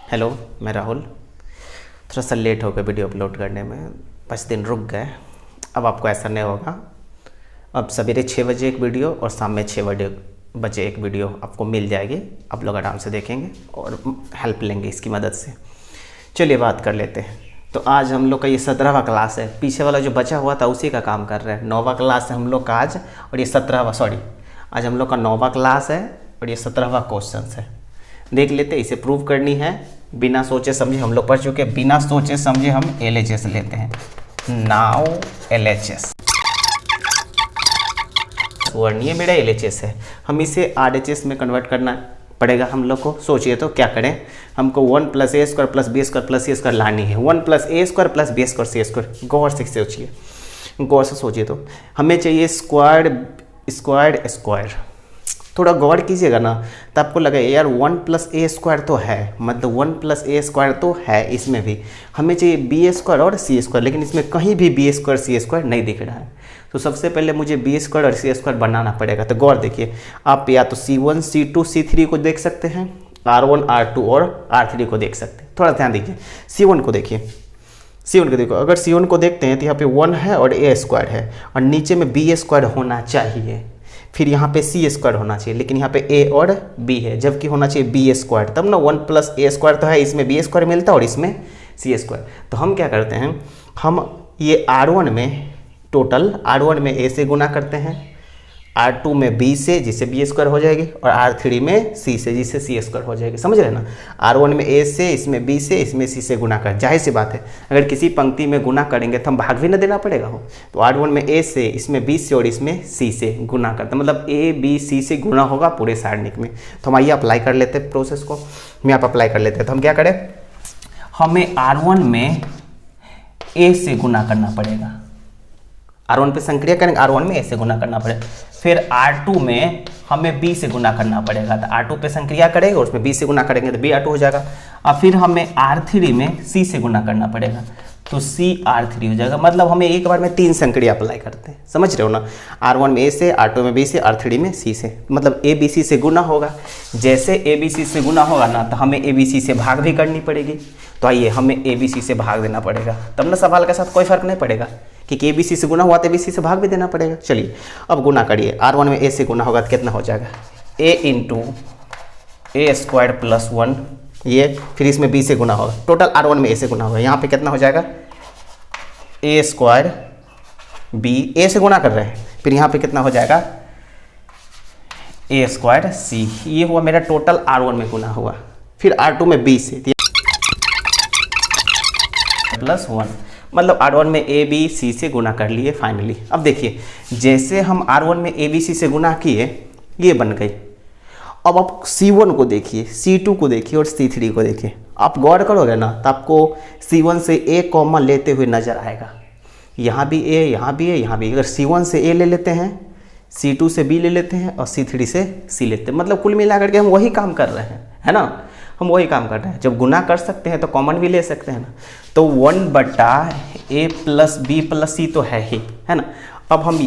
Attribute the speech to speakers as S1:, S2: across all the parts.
S1: Hello, मैं राहुल। थोड़ा सा लेट हो गया वीडियो अपलोड करने में, 5 दिन रुक गए। अब आपको ऐसा नहीं होगा। अब सवेरे 6 बजे एक वीडियो और शाम में 6 बजे एक वीडियो आपको मिल जाएगी। आप लोग आराम से देखेंगे और हेल्प लेंगे इसकी मदद से। चलिए बात कर लेते हैं। तो आज हम लोग का ये 17वां क्लास है। पीछे वाला जो बचा हुआ था उसी का काम कर रहे हैं। 9वां क्लास है हम लोग का आज, और ये 17वां आज हम लोग का 9वां क्लास है और ये 17वां क्वेश्चन है। देख लेते हैं। इसे प्रूव करनी है बिना सोचे समझे। हम लोग पढ़ चुके हैं, बिना सोचे समझे हम LHS लेते हैं। नाउ LHS वर्णीय मेरा LHS है, हम इसे RHS में कन्वर्ट करना पड़ेगा हम लोग को। सोचिए तो क्या करें। हमको 1 + a² + b² + c² लानी है। 1 + a² + b² c²। गौर से सोचिए, गौर से सोचिए। तो हमें चाहिए स्क्वायर। थोड़ा गौर कीजिएगा ना, तो आपको लगे यार 1 + a² तो है, मतलब 1 + a² तो है। इसमें भी हमें चाहिए b² और c², लेकिन इसमें कहीं भी b² c² नहीं दिख रहा है। तो सबसे पहले मुझे b² और c² बनाना पड़ेगा। तो गौर देखिए, आप या तो c1 c2 c3 को देख सकते हैं, r1 r2 और r3 को देख सकते हैं। थोड़ा ध्यान दीजिए, c1 को देखिए। c1 को देखो, अगर c1 को देखते हैं तो यहाँ पे 1 है और a² है, और नीचे में b² होना चाहिए। फिर यहाँ पे c² होना चाहिए, लेकिन यहाँ पे a और b है, जबकि होना चाहिए b²। तब ना 1 + a² तो है, इसमें b² मिलता है और इसमें c²। तो हम क्या करते हैं, हम ये r1 में टोटल r1 में a से गुना करते हैं, r2 में b से जिससे b² हो जाएगी, और r3 में c से जिससे c² हो जाएगी। समझ रहे हैं ना। r1 में a से, इसमें b से, इसमें c से गुना कर। जाहिर सी बात है, अगर किसी पंक्ति में गुना करेंगे तो हम भाग भी ना देना पड़ेगा हो। तो r1 में a से, इसमें b से और इसमें c से गुना करते हैं, मतलब a b c से गुना होगा पूरे सारणी में। तो हम आइए अप्लाई कर लेते हैं प्रोसेस को। हम यहाँ पर अप्लाई कर लेते हैं। तो हम क्या करें, हमें r1 में a से गुना करना पड़ेगा। r1 पे संक्रिया करेंगे, r1 में a से गुना करना पड़ेगा। फिर r2 में हमें b से गुना करना पड़ेगा। तो r2 पे संक्रिया करेंगे और उसमें b से गुना करेंगे तो b r2 हो जाएगा। और फिर हमें r3 में c से गुना करना पड़ेगा, तो c r3 हो जाएगा। मतलब हमें एक बार में 3 संक्रिया अप्लाई करते हैं। समझ रहे हो ना। r1 में a से, r2 में b से, r3 में c से, मतलब a b c से गुना होगा। जैसे a b c से गुना होगा ना, तो हमें a b c से भाग भी करनी पड़ेगी। तो आइए, हमें a b c से भाग देना पड़ेगा, तब ना सवाल के साथ कोई फर्क नहीं पड़ेगा कि a b c से गुना हुआ तो a b c से भाग भी देना पड़ेगा। चलिए अब गुना करिए। r1 में a से गुना होगा तो कितना हो जाएगा, a × a² + 1 ये, फिर इसमें b से गुना होगा। टोटल r1 में a से गुना होगा। यहाँ पे कितना हो जाएगा, a² b, a से गुना कर रहे हैं, फिर यहाँ पे कितना हो जाएगा, a² c। ये हुआ मेरा टोटल r1 में गुना हुआ। फिर r2 में b से +1, मतलब r1 में a b c से गुना कर लिए फाइनली। अब देखिए, जैसे हम r1 में a b c से गुना किए, ये बन गई। अब आप c1 को देखिए, c2 को देखिए और c3 को देखिए। आप गौर करोगे ना, तो आपको c1 से a कॉमन लेते हुए नजर आएगा। यहाँ भी a, यहाँ भी a, यहाँ भी। अगर c1 से a ले लेते हैं, c2 से b ले लेते हैं और c3 से c लेते हैं, मतलब कुल मिलाकर के हम वही काम कर रहे हैं, है ना। हम वही काम कर रहे हैं। जब गुना कर सकते हैं तो कॉमन भी ले सकते हैं ना। तो 1/a + b + c तो है ही, है ना। अब हम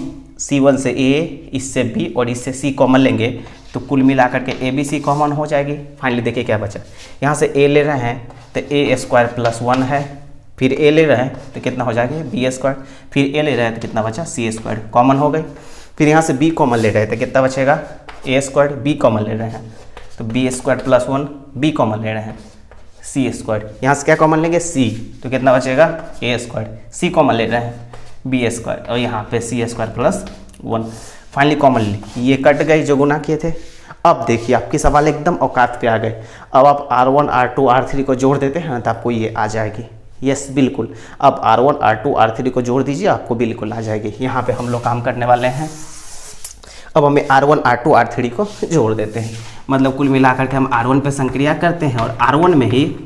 S1: c1 से a, इससे b और इससे c कॉमन लेंगे, तो कुल मिलाकर के a b c कॉमन हो जाएगी। फाइनली देखिए क्या बचा। यहाँ से a ले रहे हैं तो a² + 1 है, फिर a ले रहे हैं तो कितना हो जाएगा, b², फिर a ले रहे हैं तो कितना बचा, c² कॉमन हो गई। फिर यहाँ से b कॉमन ले रहे हैं तो कितना बचेगा, a², b कॉमन ले रहे हैं तो b² + 1, b कॉमन ले रहे हैं c²। यहाँ से क्या कॉमन लेंगे, c, तो कितना बचेगा, a², c कॉमन ले रहे हैं b², और यहाँ पे c² + 1 फाइनली कॉमन ली। ये कट गई जो गुना किए थे। अब देखिए, आपके सवाल एकदम औकात पे आ गए। अब आप r1 r2 r3 को जोड़ देते हैं ना, तो आपको ये आ जाएगी। यस, बिल्कुल। अब r1 r2 r3 को जोड़ दीजिए, आपको बिल्कुल आ जाएगी। यहाँ पे हम लोग काम करने वाले हैं। अब हमें r1 r2 r3 को जोड़ देते हैं, मतलब कुल मिलाकर के हम r1 पे संक्रिया करते हैं और r1 में ही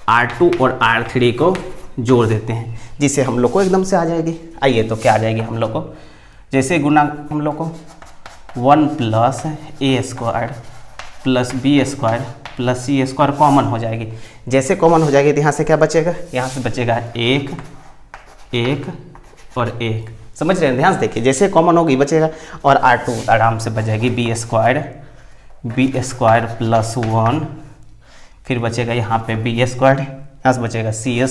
S1: r2 और r3 को जोड़ देते हैं, जिससे हम लोग को एकदम से आ जाएगी। आइए, तो क्या आ जाएगी हम लोग को, जैसे गुना हम लोग को 1 + a² + b² + c² कॉमन हो जाएगी। जैसे कॉमन हो जाएगी तो यहाँ से क्या बचेगा, यहाँ से बचेगा 1 1 और 1। समझ रहे हैं, ध्यान से देखिए। जैसे कॉमन होगी बचेगा, और r2 आराम से बच जाएगी b² + 1, फिर बचेगा यहाँ पे बी स्क्वायर, यहाँ से बचेगा सी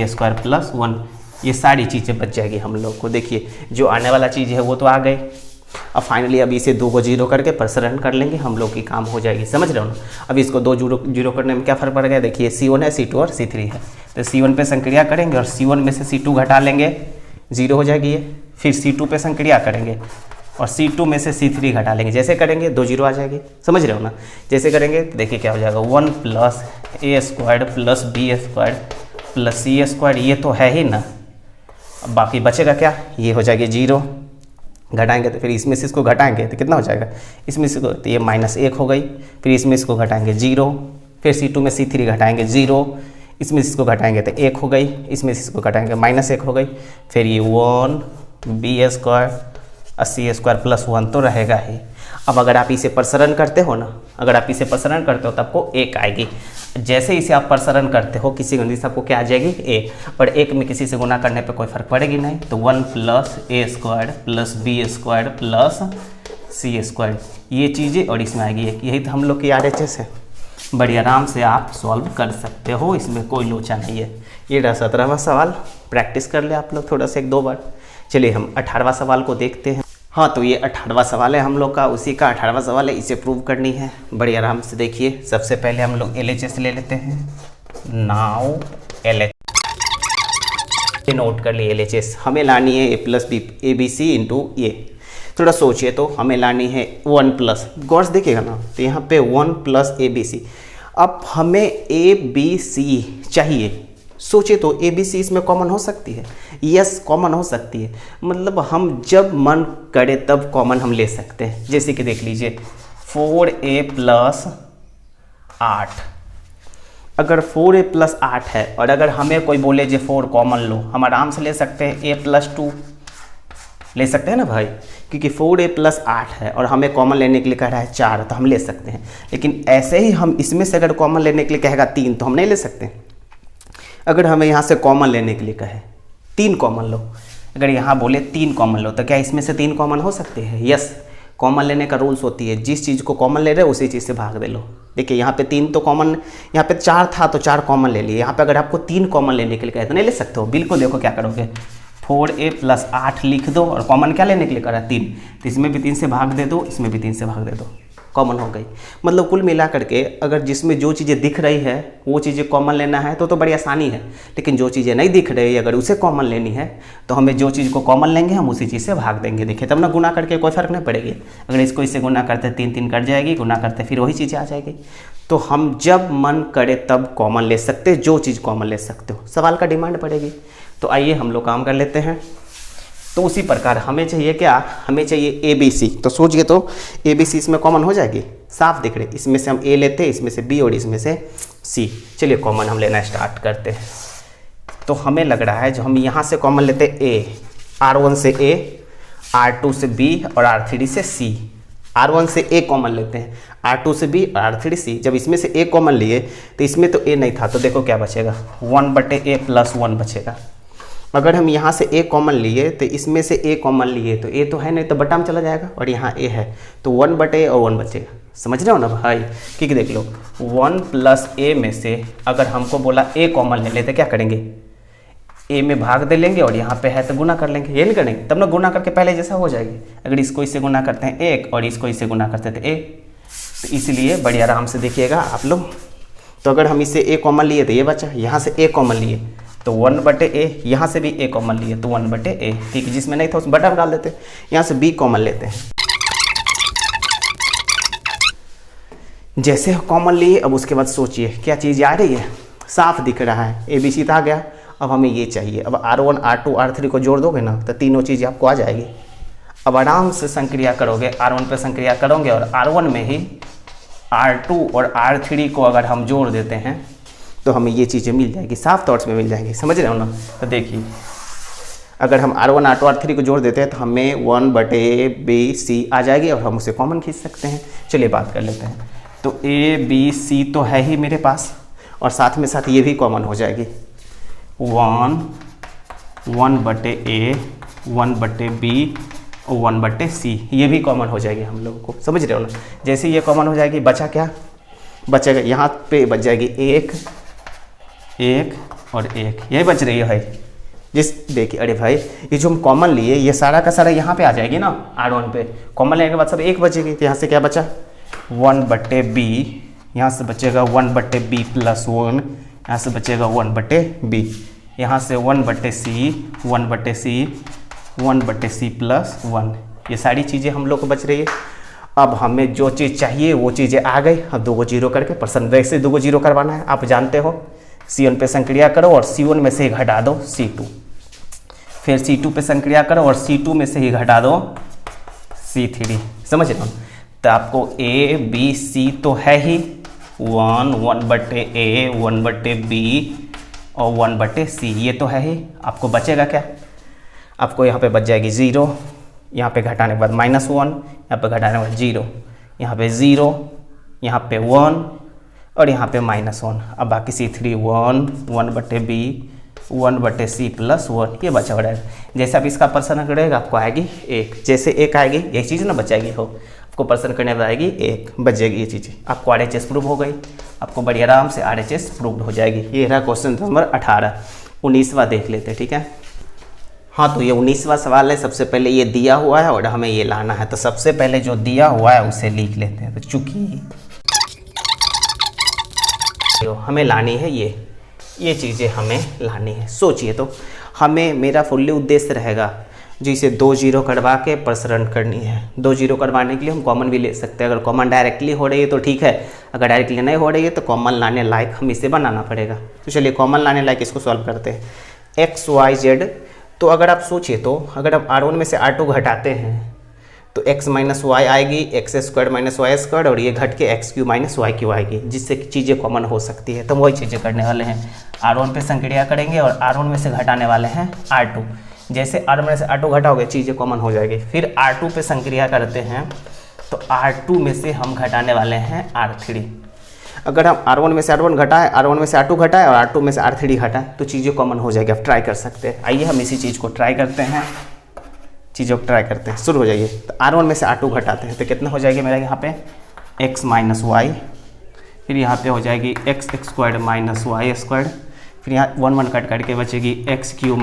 S1: स्क्वायर प्लस 1। ये सारी चीज़ें बच जाएगी हम लोग को। देखिए जो आने वाला चीज़ है वो तो आ गई। अब फाइनली अभी इसे 2 को 0 करके प्रसरण कर लेंगे, हम लोग की काम हो जाएगी। समझ रहे हो ना। अब इसको 2 0 करने में क्या फ़र्क पड़ गया। देखिए C1 है, C2 और C3 है, तो C1 पे संक्रिया करेंगे और C1 में से C2 घटा लेंगे, 0 हो जाएगी ये। फिर C2 पे संक्रिया करेंगे और C2 में से C3 घटा लेंगे। जैसे करेंगे 2 0 आ जाएगी। समझ रहे हो ना। जैसे करेंगे तो देखिए क्या हो जाएगा, 1 plus A square plus B square plus C square, ये तो है ही ना। अब बाकी बचेगा क्या, ये हो जाएगी 0। घटाएंगे तो फिर इसमें से इसको घटाएंगे तो कितना हो जाएगा, इसमें से तो ये -1 हो गई। फिर इसमें इसको घटाएंगे 0, फिर C2 में C3 घटाएंगे 0, इसमें से इसको घटाएंगे तो 1 हो गई, इसमें से इसको घटाएंगे -1 हो गई। फिर ये 1 बी स्क्वायर और सी स्क्वायर प्लस 1 तो रहेगा ही। अब अगर आप इसे प्रसरण करते हो ना, अगर आप इसे प्रसरण करते हो तो आपको 1 आएगी। जैसे इसे आप प्रसरण करते हो किसी गंदी से आपको क्या आ जाएगी, 1। पर 1 में किसी से गुना करने पे कोई फर्क पड़ेगी नहीं। तो 1 plus A square plus B square plus C square, ये चीज़ें और इसमें आएगी 1। यही तो हम लोग की RHS है। बड़ी आराम से आप सॉल्व कर सकते हो, इसमें कोई लोचा नहीं है। ये रहा 17वां सवाल। प्रैक्टिस कर ले आप लोग थोड़ा सा 1-2 बार। चलिए हम 18वां सवाल को देखते हैं। हाँ, तो ये 18वां सवाल है हम लोग का, उसी का 18वां सवाल है, इसे प्रूव करनी है। बड़ी आराम से देखिए। सबसे पहले हम लोग LHS ले लेते हैं। नाउ LHS नोट कर लिए। LHS हमें लानी है a plus B ABC into A. थोड़ा सोचिए तो हमें लानी है 1 प्लस, गौर से देखिएगा ना, तो यहाँ पे 1 प्लस ABC। अब हमें ABC चाहिए। सोचिए तो ABC इसमें कॉमन हो सकती है, यस कॉमन हो सकती है। मतलब हम जब मन करे तब कॉमन हम ले सकते हैं। जैसे कि देख लीजिए 4a प्लस 8, अगर 4a प्लस 8 है और अगर हमें कोई बोले जो 4 कॉमन लो, हम आराम से ले सकते हैं a प्लस 2 ले सकते हैं ना भाई, क्योंकि 4a प्लस 8 है और हमें कॉमन लेने के लिए कह रहा है 4, तो हम ले सकते हैं। लेकिन ऐसे ही हम इसमें से अगर कॉमन लेने के लिए कहेगा 3 तो हम नहीं ले सकते। अगर हमें यहाँ से कॉमन लेने के लिए कहे 3 कॉमन लो, अगर यहाँ बोले 3 कॉमन लो, तो क्या इसमें से 3 कॉमन हो सकते हैं। यस, कॉमन लेने का रूल्स होती है, जिस चीज़ को कॉमन ले रहे हो उसी चीज़ से भाग दे लो। देखिए यहाँ पे 3 तो कॉमन, यहाँ पे 4 था तो 4 कॉमन ले लिए। यहाँ पे अगर आपको 3 कॉमन लेने के लिए कहे तो नहीं ले सकते हो। बिल्कुल देखो क्या करोगे, 4a प्लस 8 लिख दो और कॉमन क्या लेने के लिए करा 3, तो इसमें भी 3 से भाग दे दो, इसमें भी 3 से भाग दे दो, कॉमन हो गई। मतलब कुल मिला करके अगर जिसमें जो चीज़ें दिख रही है वो चीज़ें कॉमन लेना है तो बड़ी आसानी है। लेकिन जो चीज़ें नहीं दिख रही अगर उसे कॉमन लेनी है तो हमें जो चीज़ को कॉमन लेंगे हम उसी चीज़ से भाग देंगे। देखिए तब ना गुना करके कोई फर्क नहीं पड़ेगी। अगर इसको इससे गुना करते 3 कट जाएगी, गुना करते फिर वही चीज़ें आ जाएगी। तो हम जब मन करे तब कॉमन ले सकते, जो चीज़ कॉमन ले सकते हो, सवाल का डिमांड पड़ेगी। तो आइए हम लोग काम कर लेते हैं। तो उसी प्रकार हमें चाहिए क्या, हमें चाहिए ABC। तो सोचिए तो ABC इसमें कॉमन हो जाएगी, साफ दिख रही। इसमें से हम A लेते हैं, इसमें से B और इसमें से C। चलिए कॉमन हम लेना स्टार्ट करते हैं। तो हमें लग रहा है जो हम यहाँ से कॉमन लेते हैं A, R1 से A, R2 से B और R3 से C। R1 से A कॉमन लेते हैं, R2 से B और R3 C। जब इसमें से A कॉमन लिए तो इसमें तो A नहीं था, तो देखो क्या बचेगा, 1/A प्लस 1 बचेगा। अगर हम यहाँ से A कॉमन लिए तो इसमें से A कॉमन लिए तो A तो है नहीं, तो बटा में चला जाएगा और यहाँ A है तो 1/A और 1 बचेगा। समझ रहे हो ना भाई, क्योंकि देख लो 1 प्लस A में से अगर हमको बोला A कॉमन ले लेते क्या करेंगे, A में भाग दे लेंगे और यहाँ पे है तो गुना कर लेंगे। ये नहीं करेंगे तब ना गुना करके पहले जैसा हो जाएगी। अगर इसको इससे गुना करते हैं 1 और इसको इससे गुना करते थे A, तो इसलिए बड़ी आराम से देखिएगा आप लोग। तो अगर हम इससे A कॉमन लिए तो ये बचा, यहाँ से A कॉमन लिए तो 1/A, यहाँ से भी A कॉमन लिए तो 1/A। ठीक है, जिसमें नहीं था उसमें बटा में डाल देते। यहाँ से B कॉमन लेते हैं, जैसे कॉमन लिए अब उसके बाद सोचिए क्या चीज़ आ रही है, साफ दिख रहा है ABC आ गया। अब हमें ये चाहिए, अब R1 R2 R3 को जोड़ दोगे ना तो तीनों चीज़ें आपको आ जाएगी। अब आराम से संक्रिया करोगे, R1 पे संक्रिया करोगे और R1 में ही R2 और R3 को अगर हम जोड़ देते हैं तो हमें ये चीज़ें मिल जाएगी, साफ तौर से मिल जाएंगी। समझ रहे हो ना। तो देखिए अगर हम R1 R2 R3 को जोड़ देते हैं तो हमें 1/ABC आ जाएगी और हम उसे कॉमन खींच सकते हैं। चलिए बात कर लेते हैं। तो ABC तो है ही मेरे पास और साथ में साथ ये भी कॉमन हो जाएगी, 1/A 1/B 1/c, ये भी कॉमन हो जाएगी हम लोगों को, समझ रहे हो ना। जैसे ये कॉमन हो जाएगी, बचा क्या बचेगा, यहाँ पे बच जाएगी 1 1 और 1, यही बच रही है भाई। जिस देखिए, अरे भाई ये जो हम कॉमन लिए ये सारा का सारा यहाँ पे आ जाएगी ना, R1 पे कॉमन लेने के बाद सब 1 बचेगी। तो यहाँ से क्या बचा 1/b, यहाँ से बचेगा 1/b + 1, यहाँ से बचेगा 1/b, यहाँ से 1/c 1/c 1/c + 1, ये सारी चीज़ें हम लोग को बच रही है। अब हमें जो चीज़ चाहिए वो चीज़ें आ गई। अब 2 को 0 करके परसेंट वैसे 2 को 0 करवाना है, आप जानते हो। C1 पे संक्रिया करो और C1 में से ही घटा दो C2, फिर C2 पे संक्रिया करो और C2 में से ही घटा दो C3, समझ रहे हो। तो आपको A B C तो है ही, 1/A 1/B और 1/C, ये तो है ही। आपको बचेगा क्या, आपको यहाँ पे बच जाएगी 0, यहाँ पे घटाने के बाद -1, यहाँ पे घटाने के बाद 0, यहाँ पे 0, यहाँ पे 1 और यहाँ पे -1। अब बाकी C3 1 1/B 1/C + 1, ये बचा रहेगा। जैसे आप इसका पर्सन करेगा आपको आएगी 1, जैसे 1 आएगी ये चीज़ ना बचाएगी हो, आपको पर्सन करने में आएगी 1, बच जाएगी ये चीज़ें। आपको RHS प्रूव हो गई, आपको बड़ी आराम से RHS प्रूव हो जाएगी। ये रहा क्वेश्चन नंबर 18। 19वां देख लेते हैं, ठीक है। हाँ, तो ये 19वां सवाल है। सबसे पहले ये दिया हुआ है और हमें ये लाना है, तो सबसे पहले जो दिया हुआ है उसे लिख लेते हैं। तो चूंकि हमें लानी है ये चीज़ें हमें लानी है, सोचिए तो हमें, मेरा फुल्ली उद्देश्य रहेगा जिसे 2 0 करवा के प्रसरण करनी है। 2 0 करवाने के लिए हम कॉमन भी ले सकते हैं, अगर कॉमन डायरेक्टली हो रही है तो ठीक है, अगर डायरेक्टली नहीं हो रही है तो कॉमन लाने लायक हम इसे बनाना पड़ेगा। तो चलिए कॉमन लाने लायक इसको सॉल्व करते हैं। x y z, तो अगर आप सोचिए तो अगर आप R1 में से R2 घटाते हैं तो x - y आएगी, x² - y² और ये घट के x³ - y³ आएगी, जिससे चीज़ें कॉमन हो सकती है। तो वही चीज़ें करने वाले हैं, R1 पे संक्रिया करेंगे और R1 में से घटाने वाले हैं R2। जैसे R1 में से R2 घटाओगे चीज़ें कॉमन हो जाएगी। फिर R2 पे संक्रिया करते हैं तो R2 में से हम घटाने वाले हैं R3। अगर हम R1 में से R1 घटाएं, R1 में से R2 घटाएं और R2 में से R3 घटाएं तो चीज़ें कॉमन हो जाएगी। आप ट्राई कर सकते हैं। आइए हम इसी चीज़ को ट्राई करते हैं, चीज़ों को ट्राई करते हैं। शुरू हो जाइए। तो R1 में से R2 घटाते हैं तो कितना हो जाएगी मेरा यहाँ पे x - y, फिर यहाँ पे हो जाएगी x² - y², फिर यहाँ 1 1 कट करके बचेगी x³ -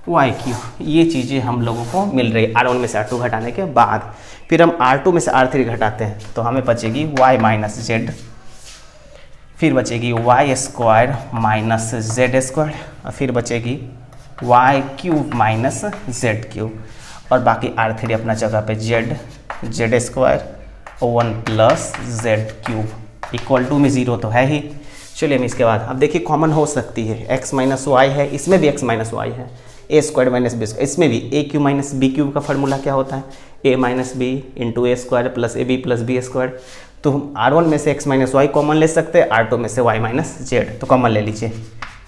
S1: y³। ये चीज़ें हम लोगों को मिल रही है R1 में से R2 घटाने के बाद। फिर हम R2 में से R3 घटाते हैं तो हमें बचेगी y - z, फिर बचेगी y² - z² और फिर बचेगी y³ - z³ और बाकी R3 अपना जगह पे z² और 1 + z³ इक्वल टू में 0 तो है ही। चलिए हम इसके बाद अब देखिए कॉमन हो सकती है, x - y है, इसमें भी x - y है, a² - b², इसमें भी a³ - b³ का फार्मूला क्या होता है a - b × a² + ab + b²। तो हम R1 में से x - y कॉमन ले सकते हैं, R2 में से y - z, तो कॉमन ले लीजिए।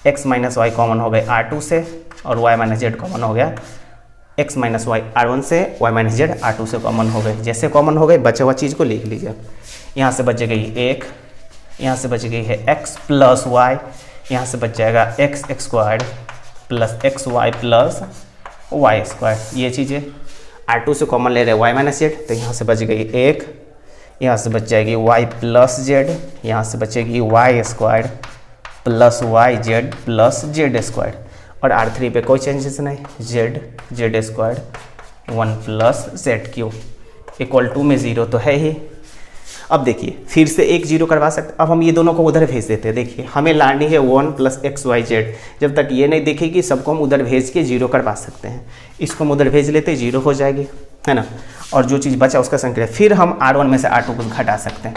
S1: x - y कॉमन हो गए R2 से और y - z कॉमन हो गया, x - y R1 से, y - z R2 से कॉमन हो गए। जैसे कॉमन हो गए बचे हुआ चीज़ को लिख लीजिए। यहाँ से बच गई 1, यहाँ से बच गई है x + y, यहाँ से बच जाएगा x² + xy + y²। ये चीज़ें R2 से कॉमन ले रहे y - z, तो यहाँ से बच गई 1, यहाँ से बच जाएगी y + z, यहाँ से बचेगी y² + yz + z² और R3 पे कोई चेंजेस नहीं, z² 1 + z³ इक्वल टू में 0 तो है ही। अब देखिए फिर से 1 0 करवा सकते। अब हम ये दोनों को उधर भेज देते हैं। देखिए हमें लानी है 1 + x y z, जब तक ये नहीं देखेगी सबको हम उधर भेज के 0 करवा सकते हैं। इसको हम उधर भेज लेते 0 हो जाएगी, है ना। और जो चीज़ बचा उसका संक्रिया, फिर हम R1 में से R2 को घटा सकते हैं।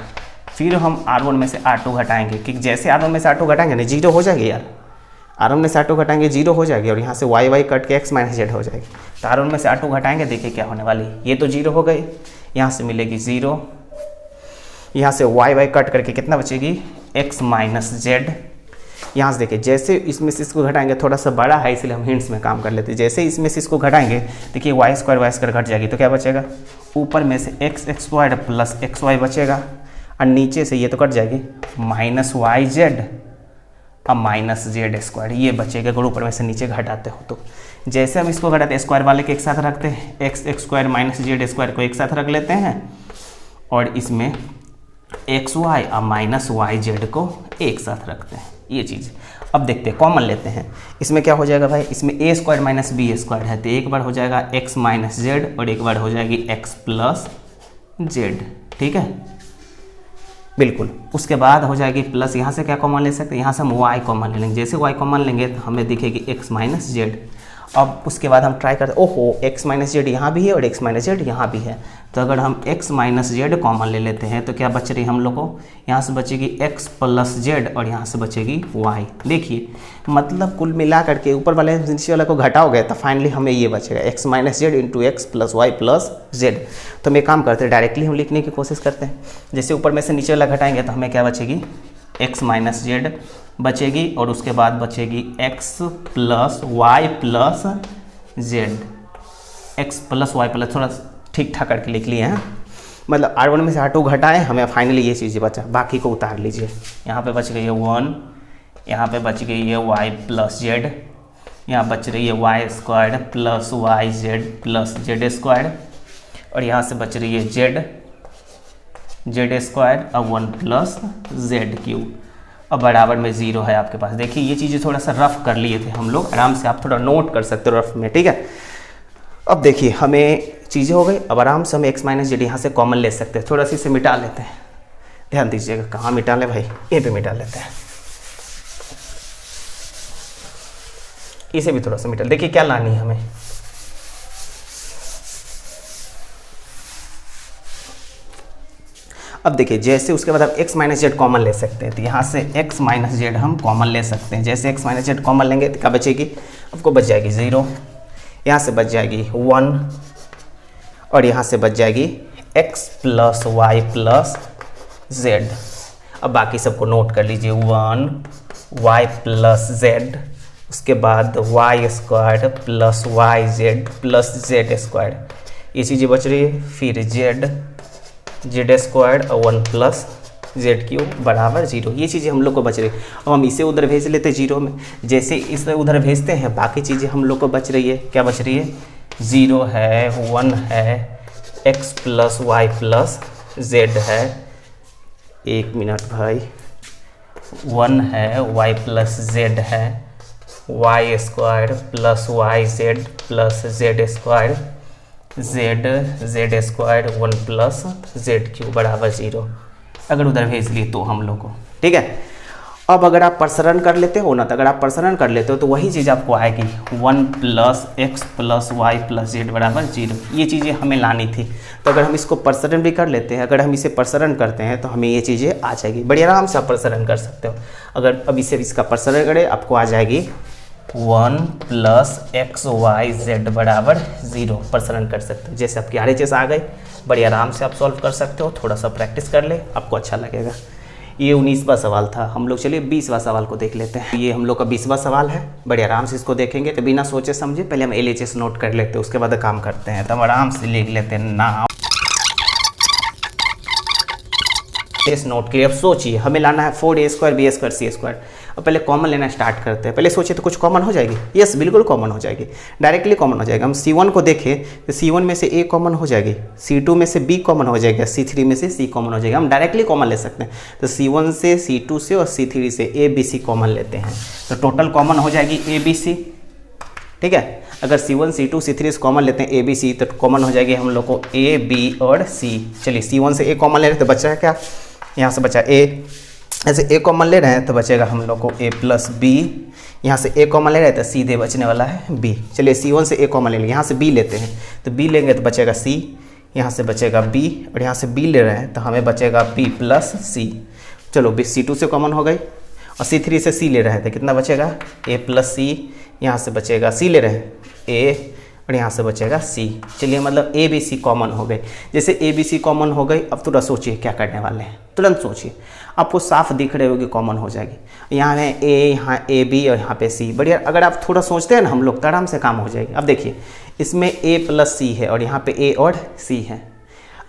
S1: फिर हम R1 में से R2 घटाएंगे कि जैसे R1 में से R2 घटाएंगे ना 0 हो जाएगी यार, R1 में से R2 घटाएंगे 0 हो जाएगी और यहाँ से y कट के x - z हो जाएगी। तो R1 में से R2 घटाएंगे, देखिए क्या होने वाली, ये तो 0 हो गई, यहाँ से मिलेगी 0, यहाँ से y कट करके कितना बचेगी x - z। यहाँ से देखिए जैसे इसमें से इसको घटाएंगे, थोड़ा सा बड़ा है इसलिए हम हिंट्स में काम कर लेते हैं। जैसे इसमें से इसको घटाएंगे देखिए y² घट जाएगी तो क्या बचेगा, ऊपर में से x² + xy बचेगा और नीचे से ये तो कट जाएगी -yz अब माइनस जेड स्क्वायर ये बचेगा अगर ऊपर में से नीचे घटाते हो तो। जैसे हम इसको घटाते हैं स्क्वायर वाले के एक साथ रखते हैं, x square minus Z square को एक साथ रख लेते हैं और इसमें एक्स वाई और माइनस वाई जेड को एक साथ रखते हैं, ये चीज़। अब देखते हैं कॉमन लेते हैं, इसमें क्या हो जाएगा भाई, इसमें ए स्क्वायर माइनस बी स्क्वायर है तो एक बार हो जाएगा एक्स माइनस जेड और एक बार हो जाएगी एक्स प्लस जेड, ठीक है बिल्कुल। उसके बाद हो जाएगी प्लस, यहाँ से क्या कॉमन ले सकते हैं, यहाँ से हम वाई कॉमन ले लेंगे, जैसे वाई कॉमन लेंगे तो हमें दिखेगी एक्स माइनस जेड। अब उसके बाद हम ट्राई करते, ओहो एक्स माइनस जेड यहाँ भी है और एक्स माइनस जेड यहाँ भी है, तो अगर हम एक्स माइनस जेड कॉमन ले लेते हैं तो क्या बच रही हम लोग को, यहाँ से बचेगी एक्स प्लस जेड और यहाँ से बचेगी वाई। देखिए मतलब कुल मिला करके ऊपर वाले नीचे वाले को घटाओगे तो फाइनली हमें ये बचेगा X minus Z into X plus Y plus Z. तो हम एक काम करते हैं डायरेक्टली हम लिखने की कोशिश करते हैं, जैसे ऊपर में से नीचे वाला घटाएंगे तो हमें क्या बचेगी, एक्स माइनस जेड बचेगी और उसके बाद बचेगी X plus Y plus Z, X plus Y plus, थोड़ा ठीक ठाक करके लिख लिए हैं, मतलब R1 में से R2 घटाएं हमें फाइनली ये चीज़ बचा, बाकी को उतार लीजिए। यहाँ पे बच गई है 1, यहाँ पे बच गई है वाई प्लस जेड, यहाँ बच रही है Y square plus Y Z plus Z square और यहाँ से बच रही है जेड स्क्वायर और 1 प्लस जेड क्यूब और बराबर में 0 है आपके पास। देखिए ये चीज़ें थोड़ा सा रफ कर लिए थे हम लोग, आराम से आप थोड़ा नोट कर सकते हो रफ में, ठीक है। अब देखिए हमें चीज़ें हो गई, अब आराम से हम एक्स माइनस जेड यहाँ से कॉमन ले सकते हैं, थोड़ा सी इसे मिटा लेते हैं, ध्यान दीजिएगा कहाँ मिटा लें भाई, ए पे मिटा लेते हैं, इसे भी थोड़ा सा मिटा। देखिए क्या लानी है हमें, अब देखिए जैसे उसके बाद आप x माइनस जेड कॉमन ले सकते हैं तो यहाँ से x माइनस जेड हम कॉमन ले सकते हैं। जैसे x माइनस जेड कॉमन लेंगे तो क्या बचेगी, आपको बच जाएगी 0, यहाँ से बच जाएगी 1 और यहाँ से बच जाएगी x plus Y plus Z. अब बाकी सबको नोट कर लीजिए, 1 वाई प्लस जेड, उसके बाद y square plus Y Z plus Z square, ये चीज़ें बच रही है। फिर जेड स्क्वायर और 1 प्लस जेड क्यूब बराबर 0, ये चीज़ें हम लोग को बच रही है। अब हम इसे उधर भेज लेते हैं 0 में, जैसे इसे उधर भेजते हैं बाकी चीज़ें हम लोग को बच रही है, क्या बच रही है, 0 है, 1 है, x plus Y plus z है, 1 मिनट भाई, 1 है, y प्लस जेड है, Y square plus Y Z plus Z square, z square 1 plus z cube बराबर 0, अगर उधर भेज लिए तो हम लोग को, ठीक है। अब अगर आप प्रसरण कर लेते हो ना, तो अगर आप प्रसरण कर लेते हो तो वही चीज़ आपको आएगी 1 plus x plus Y plus z बराबर 0, ये चीज़ें हमें लानी थी। तो अगर हम इसको प्रसरण भी कर लेते हैं, अगर हम इसे प्रसरण करते हैं तो हमें ये चीज़ें आ जाएगी, बड़ी आराम से आप प्रसरण कर सकते हो। अगर अब इसे इसका प्रसरण करें आपको आ जाएगी 1 प्लस एक्स वाई जेड बराबर 0, प्रसरण कर सकते हो। जैसे आपकी RHS आ गई, बड़ी आराम से आप सॉल्व कर सकते हो, थोड़ा सा प्रैक्टिस कर ले आपको अच्छा लगेगा। ये 19वां सवाल था हम लोग, चलिए 20वां सवाल को देख लेते हैं। ये हम लोग का 20वां सवाल है, बड़े आराम से इसको देखेंगे तो बिना सोचे समझे पहले हम LHS नोट कर लेते हैं, उसके बाद काम करते हैं। तो हम आराम से लिख लेते हैं नाम एस नोट किए। अब सोचिए हमें लाना है 4a स्क्वायर बी स्क्वायर सी स्क्वायर। अब पहले कॉमन लेना स्टार्ट करते हैं, पहले सोचिए तो कुछ कॉमन हो जाएगी, यस बिल्कुल कॉमन हो जाएगी, डायरेक्टली कॉमन हो जाएगा। हम C1 को देखें तो C1 में से A कॉमन हो जाएगी, C2 में से B कॉमन हो जाएगा, C3 में से C कॉमन हो जाएगा, हम डायरेक्टली कॉमन ले सकते हैं। तो C1 से C2 से और C3 से A B C कॉमन लेते हैं तो टोटल कॉमन हो जाएगी A B C, ठीक है। अगर C1 C2 C3 से कॉमन लेते हैं A B C तो कॉमन हो जाएगी हम लोग को A B और C। चलिए C1 से A कॉमन ले रहे तो बचा है क्या, यहाँ से बचा A, ऐसे A कॉमन ले रहे हैं तो बचेगा हम लोग को A प्लस B, यहाँ से A कॉमन ले रहे हैं तो सीधे बचने वाला है B। चलिए C1 से A कॉमन ले लेंगे, यहाँ से B लेते हैं तो B लेंगे तो बचेगा C, यहाँ से बचेगा B और यहाँ से B ले रहे हैं तो हमें बचेगा B प्लस C। चलो C2 से कॉमन हो गई और C3 से C ले रहे हैं तो कितना बचेगा A प्लस C, यहाँ से बचेगा C ले रहे हैं A और यहाँ से बचेगा C। चलिए मतलब A B C कॉमन हो गए। जैसे A B C कॉमन हो गई, अब थोड़ा सोचिए क्या करने वाले हैं, तुरंत सोचिए, आपको साफ दिख रहे होगी कॉमन हो जाएगी। यहाँ है A, यहाँ A B और यहाँ पे C, बढ़िया। अगर आप थोड़ा सोचते हैं ना हम लोग तो आराम से काम हो जाएगी। अब देखिए इसमें A प्लस C है और यहाँ पे A और C है,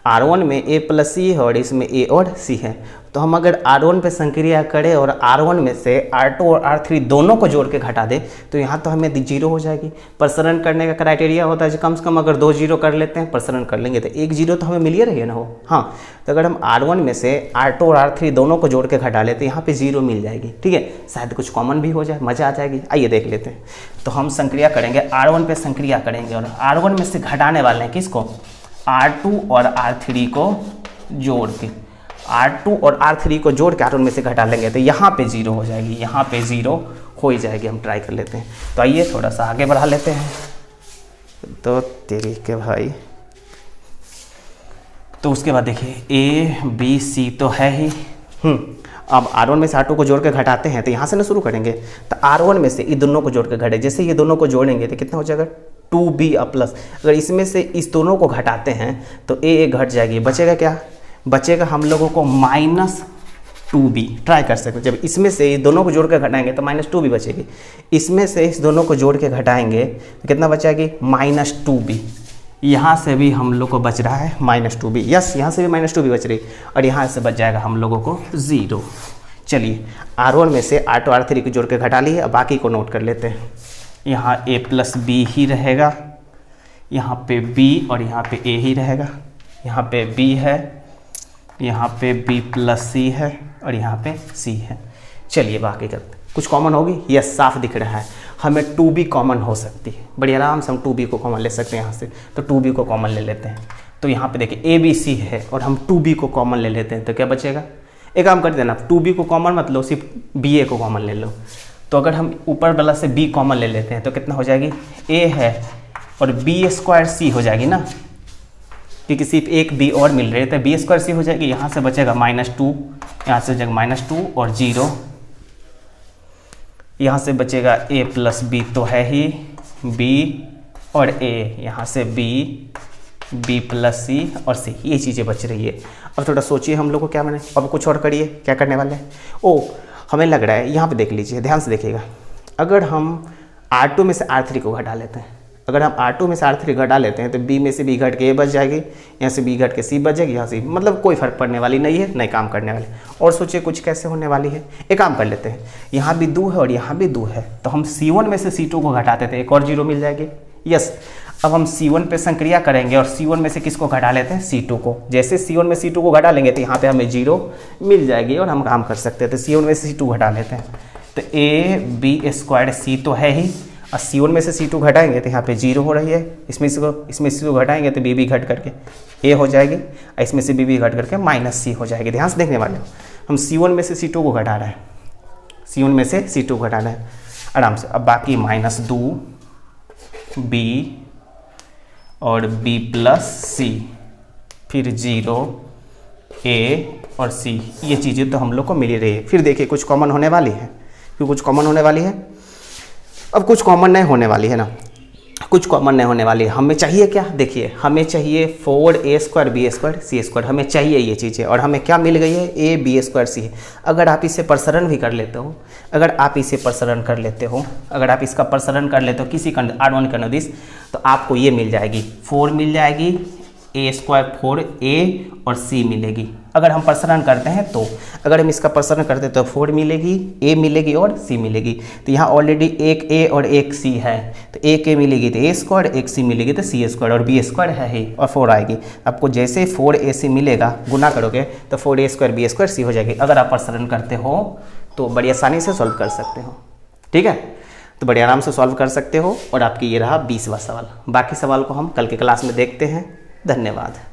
S1: R1 में A प्लस C है और इसमें A और C है, तो हम अगर R1 पे संक्रिया करें और R1 में से R2 और R3 दोनों को जोड़ के घटा दें तो यहाँ तो हमें 0 हो जाएगी। प्रसरण करने का क्राइटेरिया होता है कि कम से कम अगर 2 0 कर लेते हैं, प्रसरण कर लेंगे तो 1 0 तो हमें मिल ही रही है ना हो। हाँ, तो अगर हम R1 में से R2 और R3 दोनों को जोड़ के घटा लेते हैं यहाँ पे 0 मिल जाएगी। ठीक है, शायद कुछ कॉमन भी हो जाए, मज़ा आ जाएगी। आइए देख लेते हैं। तो हम संक्रिया करेंगे, R1 पे संक्रिया करेंगे और R1 में से घटाने वाले हैं किसको, R2 और R3 को जोड़ के, R2 और R3 को जोड़ के R1 में से घटा लेंगे तो यहाँ पे 0 हो जाएगी, यहाँ पे 0 हो ही जाएगी। हम ट्राई कर लेते हैं। तो आइए थोड़ा सा आगे बढ़ा लेते हैं। तो तेरी के भाई, तो उसके बाद देखिए A B C तो है ही। अब R1 में से R2 को जोड़ के घटाते हैं तो यहाँ से ना शुरू करेंगे। तो R1 में से ये दोनों को जोड़ के घटे, जैसे ये दोनों को जोड़ेंगे तो कितना हो जाएगा 2B प्लस। अगर इसमें से इस दोनों को घटाते हैं तो A घट जाएगी, बचेगा क्या, बचेगा हम लोगों को -2B। ट्राई कर सकते हैं, जब इसमें से ये दोनों को जोड़ के घटाएंगे तो -2B बचेगी। इसमें से इस दोनों को जोड़ के घटाएंगे तो कितना बचेगी -2B। यहाँ से भी हम लोग को बच रहा है -2B। यस, यहाँ से भी -2B बच रही और यहाँ से बच जाएगा हम लोगों को 0। चलिए R1 में से R2 R3 को जोड़ के घटा लिए, अब बाकी को नोट कर लेते हैं। यहाँ A प्लस B ही रहेगा, यहाँ पे B और यहाँ पे A ही रहेगा। यहाँ पे B है, यहाँ पे B प्लस C है और यहाँ पे C है। चलिए बाकी करते, कुछ कॉमन होगी, यस साफ दिख रहा है। हमें 2B कॉमन हो सकती है, बड़ी आराम से हम 2B को कॉमन ले सकते हैं यहाँ से। तो 2B को कॉमन ले लेते हैं। तो यहाँ पे देखिए ABC है और हम 2B को कॉमन ले लेते हैं तो क्या बचेगा, एक काम कर देना, 2B को कॉमन मत लो, सिर्फ BA को कॉमन ले लो। तो अगर हम ऊपर वाला से B कॉमन ले लेते हैं तो कितना हो जाएगी, A है और B² C हो जाएगी ना, क्योंकि सिर्फ एक B और मिल रही है तो B² C हो जाएगी। यहाँ से बचेगा -2, यहाँ से बचेगा -2 और 0, यहाँ से बचेगा A प्लस B तो है ही, B और A, यहाँ से B प्लस C और C, ये चीज़ें बच रही है। अब थोड़ा सोचिए हम लोग को क्या बने, अब कुछ और करिए, क्या करने वाले हैं। ओ हमें लग रहा है, यहाँ पे देख लीजिए, ध्यान से देखिएगा। अगर हम R2 में से R3 को घटा लेते हैं, अगर हम R2 में से R3 घटा लेते हैं तो B में से B घट के A बच जाएगी, यहाँ से B घट के C बच जाएगी, यहाँ से मतलब कोई फर्क पड़ने वाली नहीं है, नहीं काम करने वाली। और सोचिए कुछ कैसे होने वाली है, एक काम कर लेते हैं, यहाँ भी 2 है और यहाँ भी 2 है, तो हम C1 में से C2 को घटाते थे, एक और 0 मिल जाएगी। यस, अब हम C1 पे संक्रिया करेंगे और C1 में से किसको घटा लेते हैं, C2 को। जैसे C1 में C2 को घटा लेंगे तो यहाँ पे हमें 0 मिल जाएगी और हम काम कर सकते हैं। तो C1 में से C2 घटा लेते हैं तो AB² C तो है ही, और C1 में से C2 घटाएंगे तो यहाँ पे 0 हो रही है, इसमें से घटाएंगे तो BB घट करके A हो जाएगी, और इसमें से BB घट करके -C हो जाएगी। ध्यान से देखने वाले हो, हम C1 में से C2 को घटा रहे हैं, C1 में से C2 घटा रहे हैं आराम से। अब बाकी -2B और B प्लस C, फिर 0 A और C, ये चीज़ें तो हम लोग को मिल ही रही है। फिर देखिए कुछ कॉमन होने वाली है, फिर कुछ कॉमन होने वाली है। अब कुछ कॉमन नहीं होने वाली है ना, कुछ कॉमन नहीं होने वाली है। हमें चाहिए क्या, देखिए हमें चाहिए 4A² B² C², हमें चाहिए ये चीज़ें, और हमें क्या मिल गई है, A B² C। अगर आप इसे प्रसरण भी कर लेते हो, अगर आप इसका प्रसरण कर लेते हो किसी R1 का नदिश, तो आपको ये मिल जाएगी 4 मिल जाएगी, A² 4A और C मिलेगी। अगर हम प्रसरण करते हैं तो, अगर हम इसका प्रसरण करते हैं तो 4 मिलेगी, A मिलेगी और C मिलेगी। तो यहाँ ऑलरेडी एक A और एक C है, तो एक A मिलेगी तो A², एक C मिलेगी तो C² और B² है ही, और 4 आएगी। आपको जैसे 4AC मिलेगा, गुना करोगे तो 4A² B² C हो जाएगी। अगर आप प्रसरण करते हो तो बड़ी आसानी से सॉल्व कर सकते हो, ठीक है, तो बड़े आराम से सॉल्व कर सकते हो। और आपकी ये रहा 20वां सवाल। बाकी सवाल को हम कल के क्लास में देखते हैं। धन्यवाद।